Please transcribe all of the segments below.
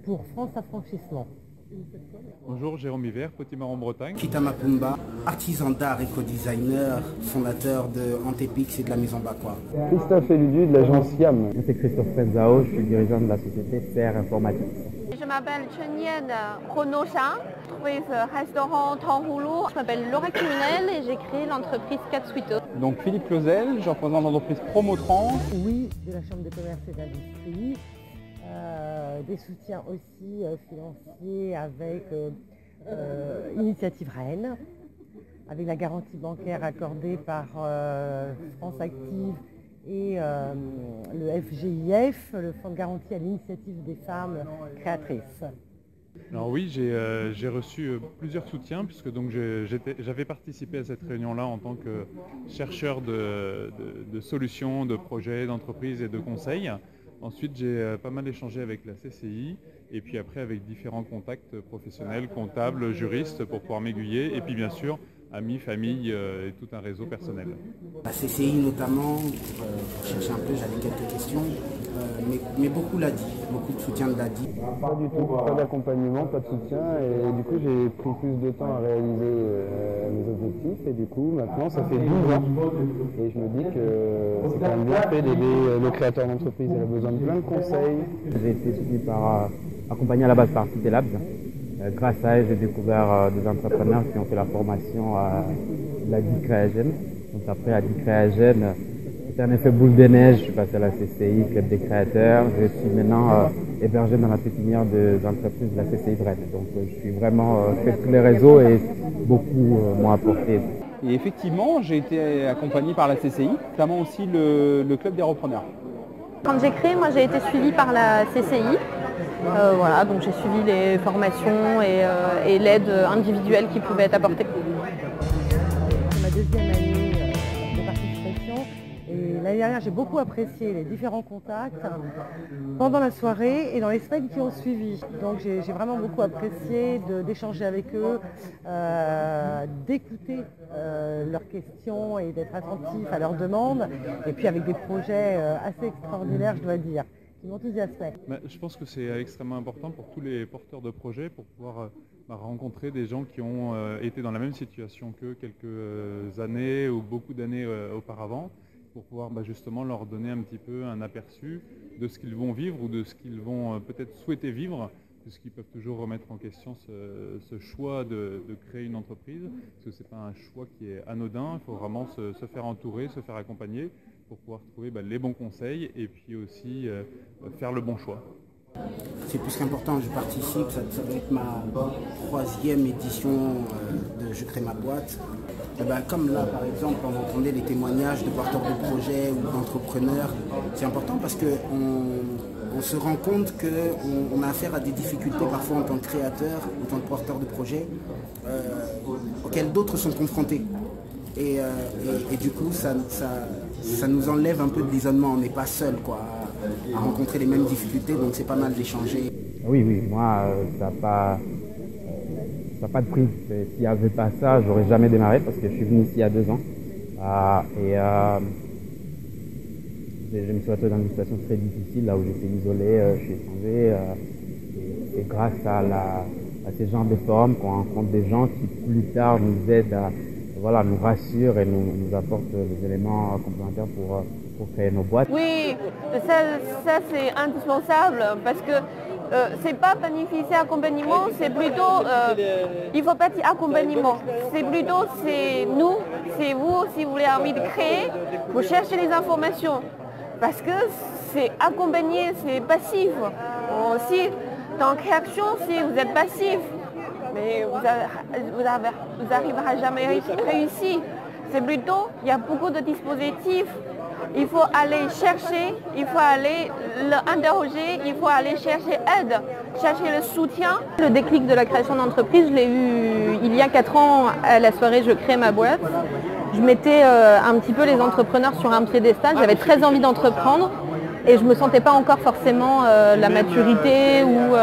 pour France Affranchissement. Bonjour, Jérôme Hiver, Potimarron Bretagne. Kita Mapumba, artisan d'art, éco-designer, fondateur de Antepix et de la Maison Bakwa. Christophe Eludu de l'agence YAM. C'est Christophe Penzao, je suis dirigeant de la société CR Informatics. Je m'appelle Chen Yan Chronosha, with restaurant Tanhoulou. Je m'appelle Laura Criminel et j'ai créé l'entreprise Katsuito. Donc Philippe Clausel, je représente l'entreprise Promotrans. Oui, de la Chambre de commerce et d'industrie. Des soutiens aussi financiers avec Initiative Rennes, avec la garantie bancaire accordée par France Active et le FGIF, le Fonds de garantie à l'initiative des femmes créatrices. Alors oui, j'ai reçu plusieurs soutiens puisque donc j'avais participé à cette réunion-là en tant que chercheur de solutions, de projets, d'entreprises et de conseils. Ensuite, j'ai pas mal échangé avec la CCI et puis après avec différents contacts professionnels, comptables, juristes pour pouvoir m'aiguiller et puis bien sûr amis, famille et tout un réseau personnel. La CCI notamment, pour chercher un peu, j'avais quelques questions, mais beaucoup l'ADI, beaucoup de soutien de l'ADI. Pas du tout, pas d'accompagnement, pas de soutien et du coup j'ai pris plus de temps à réaliser mes objectifs et du coup maintenant ça fait 12 ans et je me dis que c'est quand même bien fait d'aider le créateur d'entreprise, il a besoin de plein de conseils. J'ai été suivi par, accompagné à la base par Cité Labs. Grâce à elle, j'ai découvert des entrepreneurs qui ont fait la formation à l'ADI Créagène. Donc après l'ADI Créagène, c'était un effet boule de neige. Je suis passé à la CCI, Club des créateurs. Je suis maintenant hébergé dans la pépinière des entreprises de la CCI Rennes. Donc je suis vraiment fait tous les réseaux et beaucoup m'ont apporté. Et effectivement, j'ai été accompagné par la CCI, notamment aussi le Club des repreneurs. Quand j'ai créé, moi j'ai été suivie par la CCI. Voilà, donc j'ai suivi les formations et l'aide individuelle qui pouvait être apportée. C'est ma deuxième année de participation et l'année dernière j'ai beaucoup apprécié les différents contacts pendant la soirée et dans les semaines qui ont suivi. Donc j'ai vraiment beaucoup apprécié d'échanger avec eux, d'écouter leurs questions et d'être attentif à leurs demandes et puis avec des projets assez extraordinaires je dois dire. Qui m'enthousiasmait. Je pense que c'est extrêmement important pour tous les porteurs de projets pour pouvoir rencontrer des gens qui ont été dans la même situation qu'eux quelques années ou beaucoup d'années auparavant pour pouvoir justement leur donner un petit peu un aperçu de ce qu'ils vont vivre ou de ce qu'ils vont peut-être souhaiter vivre puisqu'ils peuvent toujours remettre en question ce choix de créer une entreprise parce que ce n'est pas un choix qui est anodin, il faut vraiment se faire entourer, se faire accompagner pour pouvoir trouver les bons conseils et puis aussi faire le bon choix. C'est plus qu'important, je participe, ça va être ma 3e édition de Je crée ma boîte. Et comme là par exemple, on entendait les témoignages de porteurs de projets ou d'entrepreneurs, c'est important parce qu'on se rend compte qu'on a affaire à des difficultés parfois en tant que créateur, en tant que porteur de projet, auxquelles d'autres sont confrontés. Et du coup, ça nous enlève un peu de l'isolement, on n'est pas seul à rencontrer les mêmes difficultés, donc c'est pas mal d'échanger. Oui, moi, ça n'a pas de prix. S'il n'y avait pas ça, j'aurais jamais démarré parce que je suis venu ici il y a 2 ans. Je me suis retrouvé dans une situation très difficile, là où j'étais isolé, je suis étranger. C'est grâce à ces genres de forums qu'on rencontre des gens qui plus tard nous aident à nous rassure et nous apporte les éléments complémentaires pour créer nos boîtes. Oui, ça c'est indispensable parce que c'est pas planifier accompagnement, c'est plutôt, il faut pas dire accompagnement, c'est plutôt c'est nous, c'est vous, si vous avez envie de créer, vous cherchez les informations parce que c'est accompagner, c'est passif. Si dans création, si vous êtes passif, mais vous n'arriverez jamais réussi. C'est plutôt, il y a beaucoup de dispositifs. Il faut aller chercher, il faut aller l'interroger, il faut aller chercher aide, chercher le soutien. Le déclic de la création d'entreprise, je l'ai eu il y a 4 ans à la soirée Je crée ma boîte. Je mettais un petit peu les entrepreneurs sur un piédestal, j'avais très envie d'entreprendre et je ne me sentais pas encore forcément la maturité ou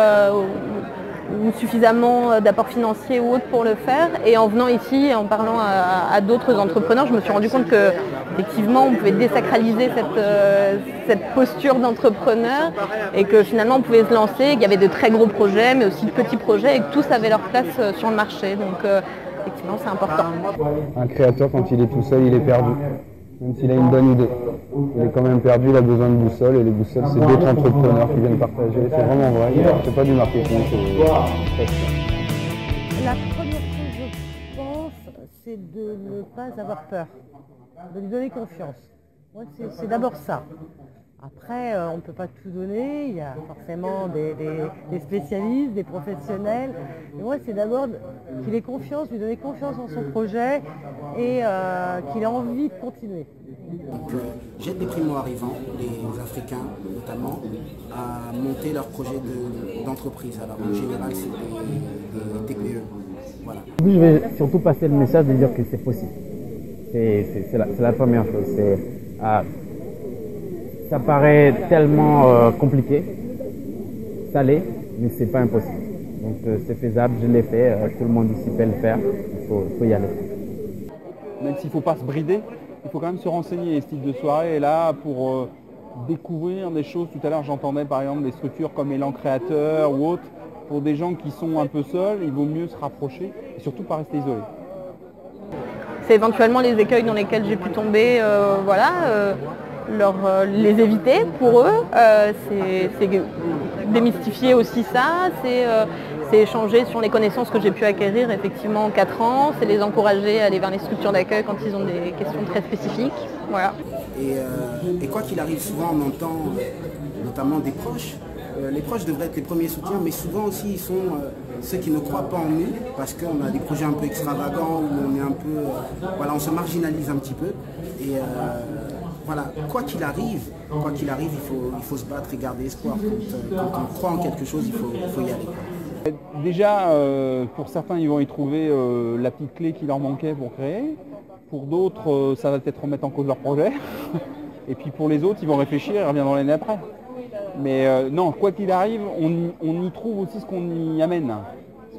ou suffisamment d'apport financier ou autre pour le faire. Et en venant ici, en parlant à d'autres entrepreneurs, je me suis rendu compte que effectivement on pouvait désacraliser cette posture d'entrepreneur et que finalement on pouvait se lancer, qu'il y avait de très gros projets mais aussi de petits projets et que tous avaient leur place sur le marché. Donc effectivement c'est important. Un créateur, quand il est tout seul, il est perdu. Même s'il a une bonne idée, il est quand même perdu, il a besoin de boussole et les boussoles c'est d'autres entrepreneurs qui viennent partager. C'est vraiment vrai, c'est pas du marketing. La première chose, je pense, c'est de ne pas avoir peur, de lui donner confiance. Moi, c'est d'abord ça. Après, on ne peut pas tout donner, il y a forcément des spécialistes, des professionnels. Et moi, c'est d'abord qu'il ait confiance, lui donner confiance dans son projet et qu'il ait envie de continuer. Donc, j'aide les primo-arrivants, les Africains notamment, à monter leur projet d'entreprise. Alors en général, c'est des TPE. Voilà. Je vais surtout passer le message de dire que c'est possible. C'est la première chose. Ça paraît tellement compliqué, ça l'est, mais c'est pas impossible. Donc c'est faisable, je l'ai fait, tout le monde ici peut le faire, il faut y aller. Même s'il ne faut pas se brider, il faut quand même se renseigner. Ce type de soirée est là pour découvrir des choses. Tout à l'heure j'entendais par exemple des structures comme Élan Créateur ou autres. Pour des gens qui sont un peu seuls, il vaut mieux se rapprocher et surtout pas rester isolé. C'est éventuellement les écueils dans lesquels j'ai pu tomber, les éviter pour eux, c'est démystifier aussi ça, c'est échanger sur les connaissances que j'ai pu acquérir effectivement en 4 ans, c'est les encourager à aller vers les structures d'accueil quand ils ont des questions très spécifiques. Voilà. Et quoi qu'il arrive, souvent on entend notamment des proches. Les proches devraient être les premiers soutiens, mais souvent aussi ils sont ceux qui ne croient pas en nous, parce qu'on a des projets un peu extravagants, où on est un peu, on se marginalise un petit peu. Et voilà, quoi qu'il arrive, il faut se battre et garder espoir. Quand on croit en quelque chose, il faut y aller. Déjà, pour certains, ils vont y trouver la petite clé qui leur manquait pour créer. Pour d'autres, ça va peut-être remettre en cause leur projet. Et puis pour les autres, ils vont réfléchir et reviendront l'année après. Mais non, quoi qu'il arrive, on y trouve aussi ce qu'on y amène.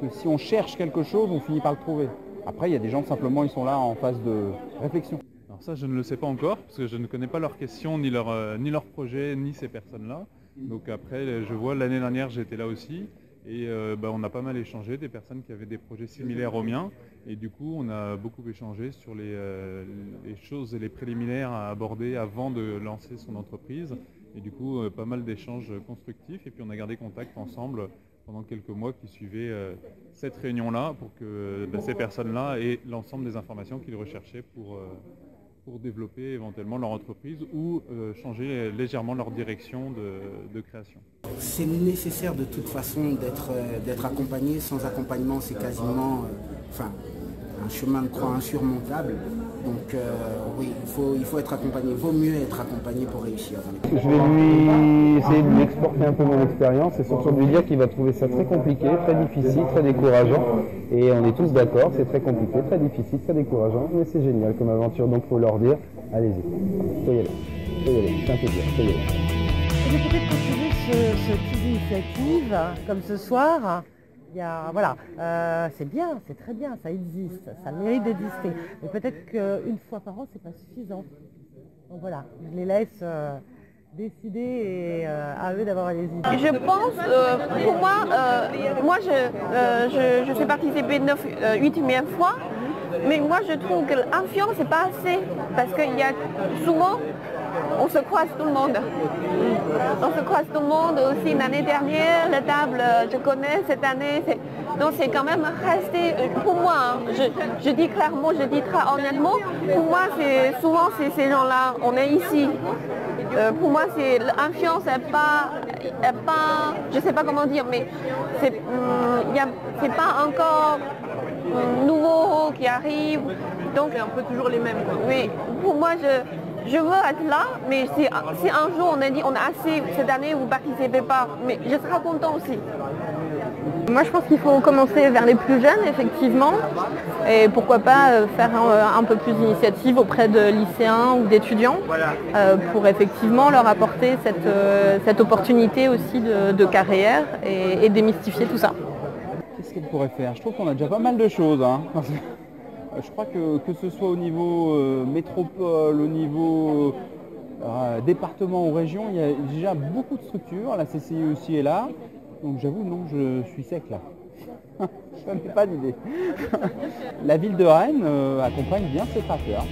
Parce que si on cherche quelque chose, on finit par le trouver. Après, il y a des gens, simplement, ils sont là en phase de réflexion. Alors ça, je ne le sais pas encore, parce que je ne connais pas leurs questions, ni leur projet, ni ces personnes-là. Donc après, je vois, l'année dernière, j'étais là aussi. Et on a pas mal échangé, des personnes qui avaient des projets similaires aux miens. Et du coup, on a beaucoup échangé sur les choses et les préliminaires à aborder avant de lancer son entreprise. Et du coup, pas mal d'échanges constructifs. Et puis on a gardé contact ensemble pendant quelques mois qui suivaient cette réunion-là pour que ces personnes-là aient l'ensemble des informations qu'ils recherchaient pour développer éventuellement leur entreprise ou changer légèrement leur direction de création. C'est nécessaire de toute façon d'être accompagné. Sans accompagnement, c'est quasiment un chemin de croix insurmontable. Donc oui, il faut être accompagné. Il vaut mieux être accompagné pour réussir. Je vais lui essayer de lui exporter un peu mon expérience et surtout de lui dire qu'il va trouver ça très compliqué, très difficile, très décourageant. Et on est tous d'accord, c'est très compliqué, très difficile, très décourageant, mais c'est génial comme aventure. Donc il faut leur dire, allez-y, faut y aller, c'est un plaisir, faut y aller. Je vais peut-être continuer ce type d'initiative, comme ce soir. C'est bien, c'est très bien, ça existe, ça mérite d'exister. Mais peut-être qu'une fois par an, c'est pas suffisant. Donc voilà, je les laisse décider et à eux d'avoir les idées. Je pense, pour moi, je sais participer 8e fois, mais moi je trouve que l'influence c'est pas assez, parce qu'il y a souvent, on se croise tout le monde. On se croise tout le monde aussi. L'année dernière, la table, je connais cette année. Donc c'est quand même resté, pour moi, je dis clairement, je dis très honnêtement, pour moi souvent c'est ces gens-là, on est ici. Pour moi l'influence n'est pas, je ne sais pas comment dire, mais c'est pas encore nouveau qui arrive. Donc c'est un peu toujours les mêmes. Quoi. Oui, pour moi je veux être là, mais si un jour on a dit on a assez cette année, vous ne participez pas, mais je serai content aussi. Moi je pense qu'il faut commencer vers les plus jeunes effectivement, et pourquoi pas faire un peu plus d'initiatives auprès de lycéens ou d'étudiants pour effectivement leur apporter cette opportunité aussi de carrière et démystifier tout ça. qu'on pourrait faire? Je trouve qu'on a déjà pas mal de choses, hein. Je crois que ce soit au niveau métropole, au niveau département ou région, il y a déjà beaucoup de structures. La CCI aussi est là. Donc j'avoue, non, je suis sec là. Je n'ai pas d'idée. La ville de Rennes accompagne bien ses créateurs.